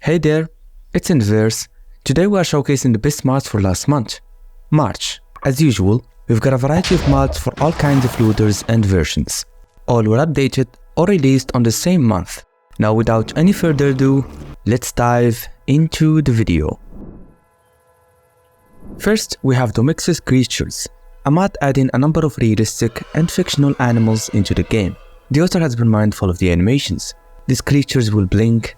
Hey there, it's Enderverse. Today we are showcasing the best mods for last month, March. As usual, we've got a variety of mods for all kinds of looters and versions. All were updated or released on the same month. Now without any further ado, let's dive into the video. First, we have Domix's Creatures, a mod adding a number of realistic and fictional animals into the game. The author has been mindful of the animations. These creatures will blink,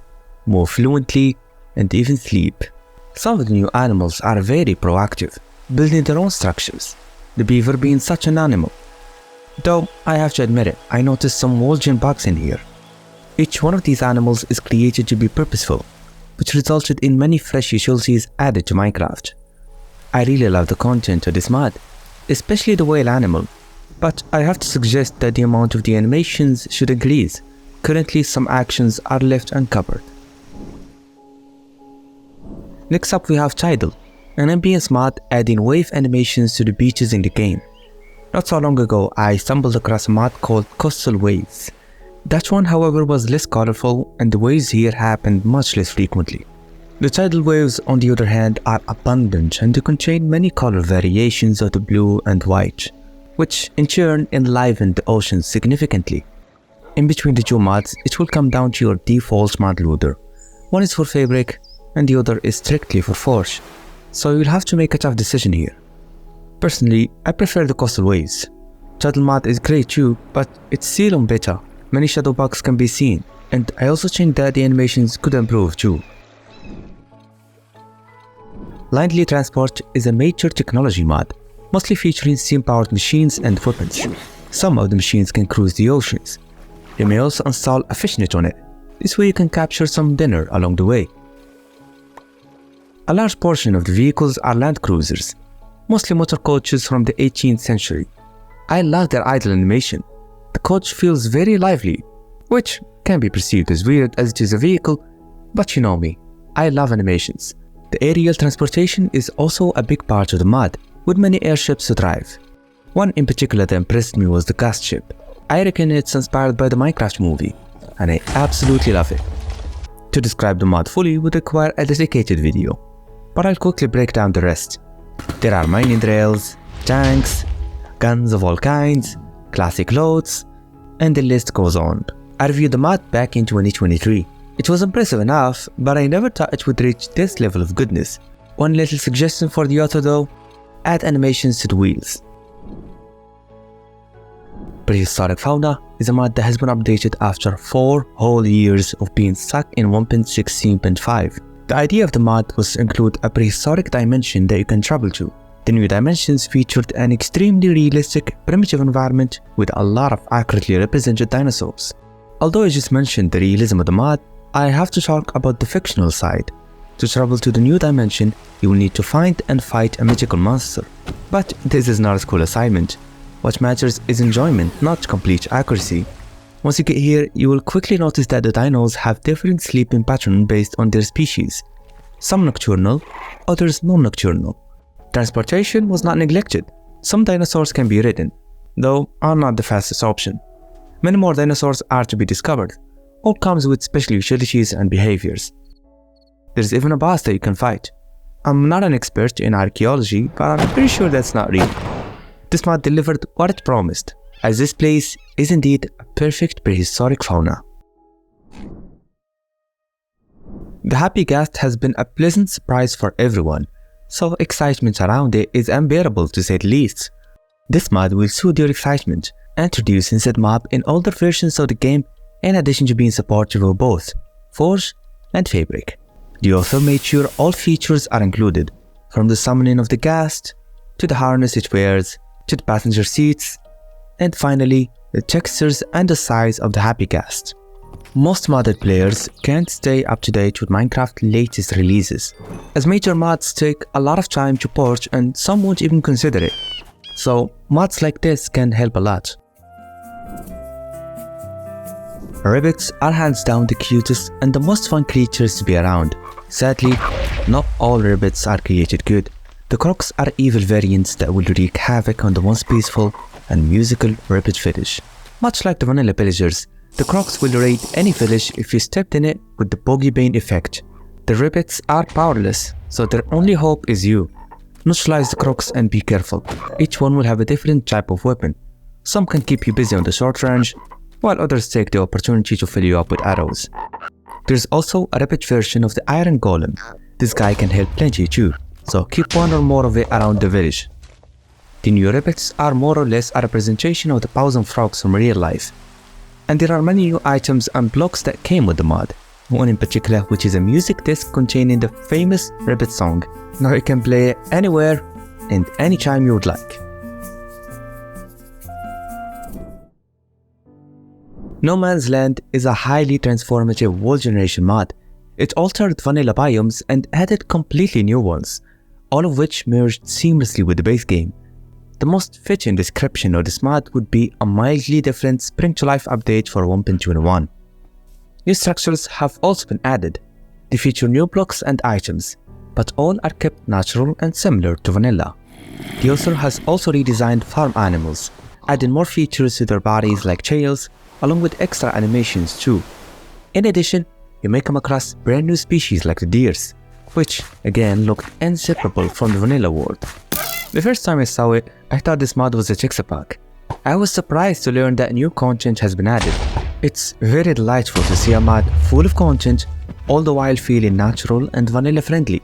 move fluently, and even sleep. Some of the new animals are very proactive, building their own structures, the beaver being such an animal. Though, I have to admit it, I noticed some Wolgian bugs in here. Each one of these animals is created to be purposeful, which resulted in many fresh utilities added to Minecraft. I really love the content of this mod, especially the whale animal, but I have to suggest that the amount of the animations should increase. Currently, some actions are left uncovered. Next up we have Tidal, an ambience mod adding wave animations to the beaches in the game. Not so long ago, I stumbled across a mod called Coastal Waves. That one, however, was less colorful, and the waves here happened much less frequently. The tidal waves, on the other hand, are abundant and they contain many color variations of the blue and white, which in turn enliven the ocean significantly. In between the two mods, it will come down to your default mod loader. One is for Fabric and the other is strictly for Forge, so you'll have to make a tough decision here. Personally, I prefer the Coastal Waves. Tidal mod is great too, but it's still on beta. Many shadow bugs can be seen, and I also think that the animations could improve too. Laendli Transport is a major technology mod, mostly featuring steam-powered machines and weapons. Some of the machines can cruise the oceans. You may also install a fishnet on it. This way you can capture some dinner along the way. A large portion of the vehicles are land cruisers, mostly motor coaches from the 18th century. I love their idle animation. The coach feels very lively, which can be perceived as weird as it is a vehicle, but you know me, I love animations. The aerial transportation is also a big part of the mod, with many airships to drive. One in particular that impressed me was the Ghast ship. I reckon it's inspired by the Minecraft movie, and I absolutely love it. To describe the mod fully would require a dedicated video, but I'll quickly break down the rest. There are mining rails, tanks, guns of all kinds, classic loads, and the list goes on. I reviewed the mod back in 2023. It was impressive enough, but I never thought it would reach this level of goodness. One little suggestion for the author though, add animations to the wheels. Prehistoric Fauna is a mod that has been updated after 4 whole years of being stuck in 1.16.5. The idea of the mod was to include a prehistoric dimension that you can travel to. The new dimensions featured an extremely realistic, primitive environment with a lot of accurately represented dinosaurs. Although I just mentioned the realism of the mod, I have to talk about the fictional side. To travel to the new dimension, you will need to find and fight a mythical monster. But this is not a school assignment. What matters is enjoyment, not complete accuracy. Once you get here, you will quickly notice that the dinos have different sleeping patterns based on their species. Some nocturnal, others non-nocturnal. Transportation was not neglected. Some dinosaurs can be ridden, though are not the fastest option. Many more dinosaurs are to be discovered. All comes with special utilities and behaviors. There's even a boss that you can fight. I'm not an expert in archaeology, but I'm pretty sure that's not real. This mod delivered what it promised, as this place is indeed a perfect prehistoric fauna. The Happy Ghast has been a pleasant surprise for everyone, so excitement around it is unbearable to say the least. This mod will soothe your excitement, introducing said mob in older versions of the game in addition to being supportive of both Forge and Fabric. The author made sure all features are included, from the summoning of the Ghast, to the harness it wears, to the passenger seats, and finally, the textures and the size of the Happy Ghast. Most modded players can't stay up to date with Minecraft's latest releases, as major mods take a lot of time to port and some won't even consider it. So, mods like this can help a lot. Ribbits are hands down the cutest and the most fun creatures to be around. Sadly, not all Ribbits are created good. The Croaks are evil variants that will wreak havoc on the once peaceful and musical Ribbit village. Much like the vanilla pillagers, the Croaks will raid any village if you stepped in it with the Bogiebane effect. The Ribbits are powerless, so their only hope is you. Neutralize the Croaks and be careful. Each one will have a different type of weapon. Some can keep you busy on the short range, while others take the opportunity to fill you up with arrows. There's also a Ribbit version of the Iron Golem. This guy can help plenty too, so keep one or more of it around the village. The new Ribbits are more or less a representation of the paws and frogs from real life. And there are many new items and blocks that came with the mod. One in particular, which is a music disc containing the famous Ribbit song. Now you can play it anywhere and anytime you would like. No Man's Land is a highly transformative world generation mod. It altered vanilla biomes and added completely new ones, all of which merged seamlessly with the base game. The most fitting description of this mod would be a mildly different Spring to Life update for 1.21. New structures have also been added. They feature new blocks and items, but all are kept natural and similar to vanilla. The author has also redesigned farm animals, adding more features to their bodies like tails, along with extra animations too. In addition, you may come across brand new species like the deers, which again looked inseparable from the vanilla world. The first time I saw it, I thought this mod was a Jigsaw pack. I was surprised to learn that new content has been added. It's very delightful to see a mod full of content, all the while feeling natural and vanilla friendly.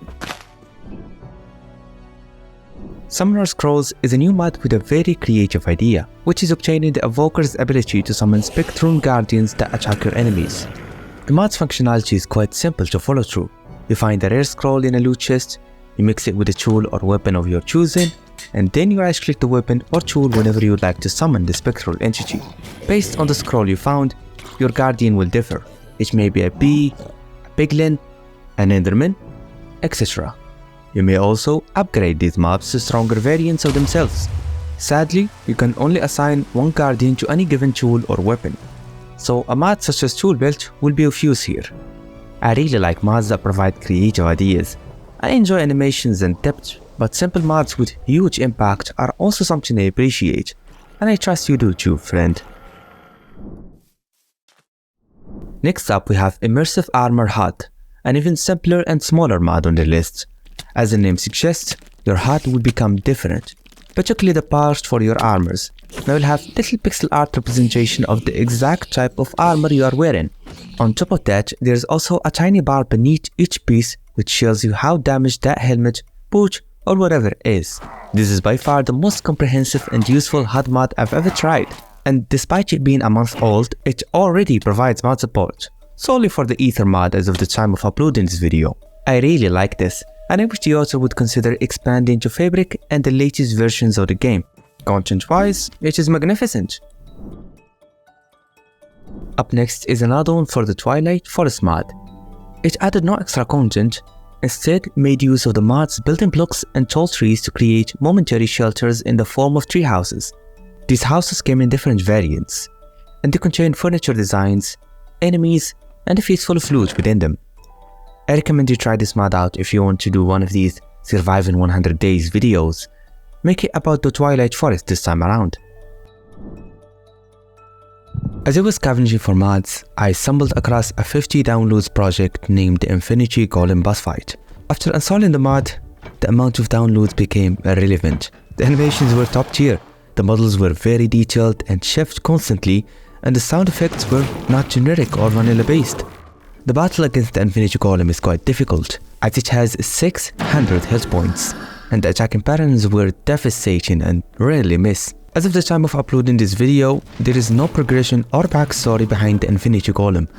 Summoner's Scrolls is a new mod with a very creative idea, which is obtaining the Evoker's ability to summon Spectrum Guardians that attack your enemies. The mod's functionality is quite simple to follow through. You find a rare scroll in a loot chest, you mix it with a tool or weapon of your choosing, and then you right click the weapon or tool whenever you would like to summon the spectral entity. Based on the scroll you found, your guardian will differ. It may be a bee, a piglin, an enderman, etc. You may also upgrade these mobs to stronger variants of themselves. Sadly, you can only assign one guardian to any given tool or weapon, so a mod such as Tool Belt will be of use here. I really like mods that provide creative ideas. I enjoy animations and depth, but simple mods with huge impact are also something I appreciate, and I trust you do too, friend. Next up we have Immersive Armor HUD, an even simpler and smaller mod on the list. As the name suggests, your HUD will become different, particularly the parts for your armors. Now you'll have little pixel art representation of the exact type of armor you are wearing. On top of that, there's also a tiny bar beneath each piece which shows you how damaged that helmet, boot, or whatever is. This is by far the most comprehensive and useful HUD mod I've ever tried, and despite it being a month old, it already provides mod support, solely for the Ether mod as of the time of uploading this video. I really like this, and I wish the author would consider expanding to Fabric and the latest versions of the game. Content-wise, it is magnificent. Up next is an add-on for the Twilight Forest mod. It added no extra content, instead made use of the mod's building blocks and tall trees to create momentary shelters in the form of treehouses. These houses came in different variants, and they contain furniture designs, enemies, and a feast full of loot within them. I recommend you try this mod out if you want to do one of these Survive in 100 Days videos. Make it about the Twilight Forest this time around. As I was scavenging for mods, I stumbled across a 50 downloads project named the Infinity Golem boss fight. After installing the mod, the amount of downloads became irrelevant. The animations were top tier, the models were very detailed and shift constantly, and the sound effects were not generic or vanilla based. The battle against the Infinity Golem is quite difficult, as it has 600 hit points, and the attacking patterns were devastating and rarely miss. As of the time of uploading this video, there is no progression or backstory behind the Infinity Golem,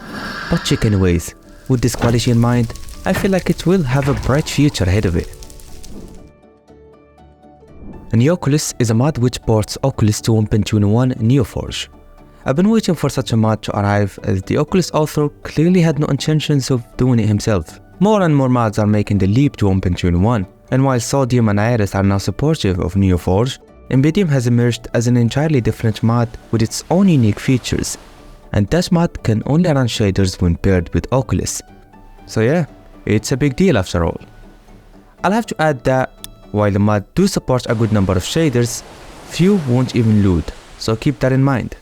but check anyways. With this quality in mind, I feel like it will have a bright future ahead of it. NeOculus is a mod which ports Oculus to 1.21 NeoForge. I've been waiting for such a mod to arrive, as the Oculus author clearly had no intentions of doing it himself. More and more mods are making the leap to 1.21, and while Sodium and Iris are now supportive of NeoForge, Embedium has emerged as an entirely different mod with its own unique features, and that mod can only run shaders when paired with Oculus. So yeah, it's a big deal after all. I'll have to add that while the mod do support a good number of shaders, few won't even loot, so keep that in mind.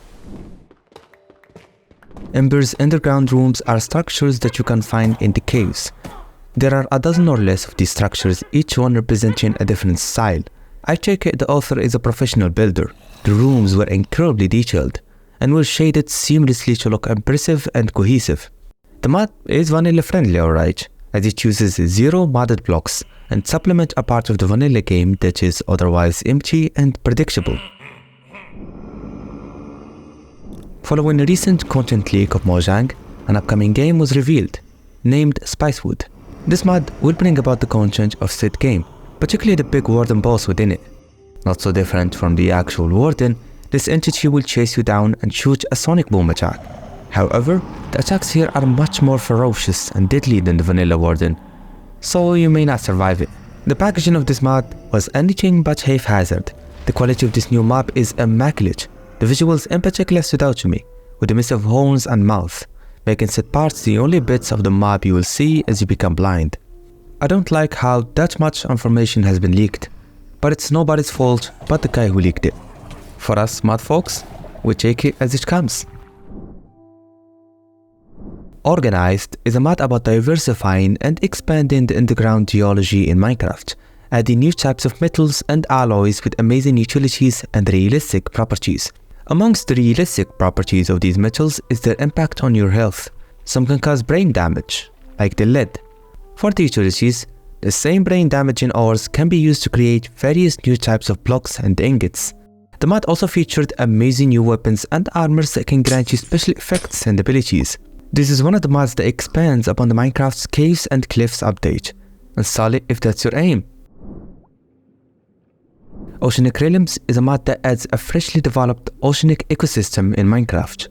Ember's underground rooms are structures that you can find in the caves. There are a dozen or less of these structures, each one representing a different style. I take it the author is a professional builder. The rooms were incredibly detailed and were shaded seamlessly to look impressive and cohesive. The mod is vanilla friendly, alright, as it uses 0 modded blocks and supplement a part of the vanilla game that is otherwise empty and predictable. Following a recent content leak of Mojang, an upcoming game was revealed, named SpiceWood. This mod will bring about the content of said game, particularly the big warden boss within it. Not so different from the actual warden, this entity will chase you down and shoot a sonic boom attack. However, the attacks here are much more ferocious and deadly than the vanilla warden, so you may not survive it. The packaging of this mod was anything but haphazard. The quality of this new mob is immaculate. The visuals in particular stood out to me, with the mix of horns and mouth, making said parts the only bits of the mob you will see as you become blind. I don't like how that much information has been leaked, but it's nobody's fault but the guy who leaked it. For us mod folks, we take it as it comes. Oreganized is a mod about diversifying and expanding the underground geology in Minecraft, adding new types of metals and alloys with amazing utilities and realistic properties. Amongst the realistic properties of these metals is their impact on your health. Some can cause brain damage, like the lead. For the utilities, the same brain damaging ores can be used to create various new types of blocks and ingots. The mod also featured amazing new weapons and armors that can grant you special effects and abilities. This is one of the mods that expands upon the Minecraft's Caves and Cliffs update. Install it if that's your aim. Oceanic Realms is a mod that adds a freshly developed oceanic ecosystem in Minecraft.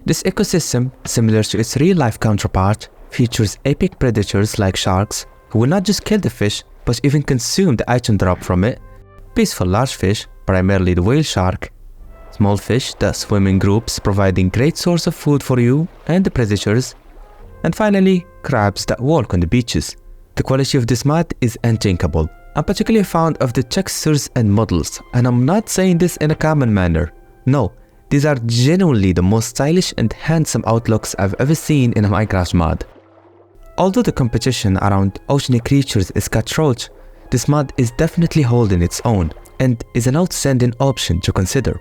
This ecosystem, similar to its real-life counterpart, features epic predators like sharks who will not just kill the fish but even consume the item drop from it, peaceful large fish, primarily the whale shark, small fish that swim in groups providing great source of food for you and the predators, and finally crabs that walk on the beaches. The quality of this mod is unthinkable. I'm particularly fond of the textures and models, and I'm not saying this in a common manner. No, these are genuinely the most stylish and handsome outlooks I've ever seen in a Minecraft mod. Although the competition around oceanic creatures is cutthroat, this mod is definitely holding its own and is an outstanding option to consider.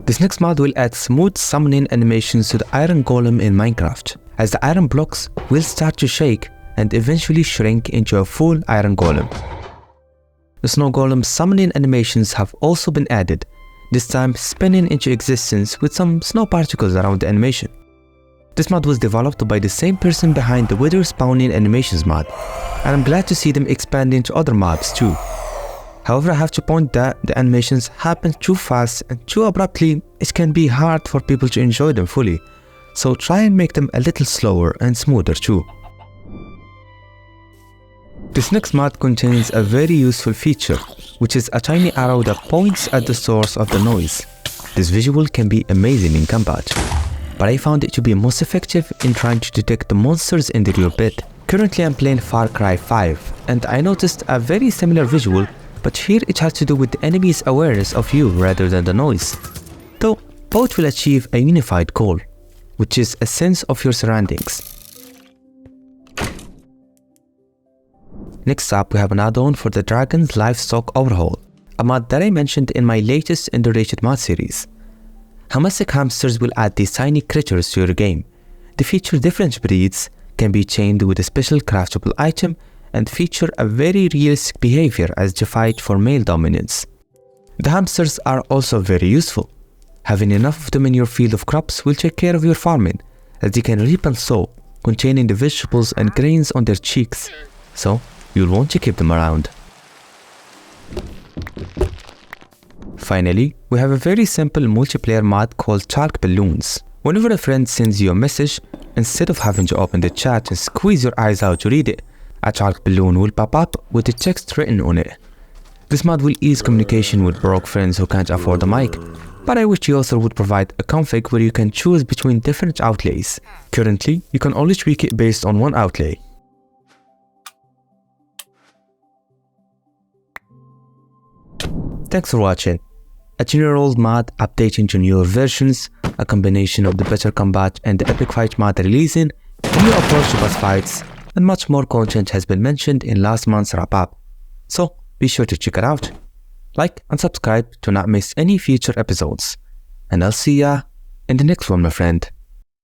This next mod will add smooth summoning animations to the iron golem in Minecraft, as the iron blocks will start to shake and eventually shrink into a full iron golem. The snow golem summoning animations have also been added, this time spinning into existence with some snow particles around the animation. This mod was developed by the same person behind the wither spawning animations mod, and I'm glad to see them expanding to other mobs too. However, I have to point that the animations happen too fast and too abruptly, it can be hard for people to enjoy them fully, so try and make them a little slower and smoother too. This next mod contains a very useful feature, which is a tiny arrow that points at the source of the noise. This visual can be amazing in combat, but I found it to be most effective in trying to detect the monsters in the real bed. Currently I'm playing Far Cry 5, and I noticed a very similar visual, but here it has to do with the enemy's awareness of you rather than the noise. Though both will achieve a unified goal, which is a sense of your surroundings. Next up, we have an add-on for the Dragon's Livestock Overhaul, a mod that I mentioned in my latest underrated mod series. Hamtastic hamsters will add these tiny critters to your game. They feature different breeds, can be chained with a special craftable item, and feature a very realistic behavior as they fight for male dominance. The hamsters are also very useful. Having enough of them in your field of crops will take care of your farming, as they can reap and sow, containing the vegetables and grains on their cheeks, so you'll want to keep them around. Finally, we have a very simple multiplayer mod called Chalk Balloons. Whenever a friend sends you a message, instead of having to open the chat and squeeze your eyes out to read it, a chalk balloon will pop up with the text written on it. This mod will ease communication with broke friends who can't afford a mic, but I wish the author would provide a config where you can choose between different outlays. Currently, you can only tweak it based on one outlay. Thanks for watching. A 10-year-old mod updating to newer versions, a combination of the better combat and the epic fight mod releasing, NeoForge boss fights, and much more content has been mentioned in last month's wrap-up. So be sure to check it out. Like and subscribe to not miss any future episodes. And I'll see ya in the next one, my friend.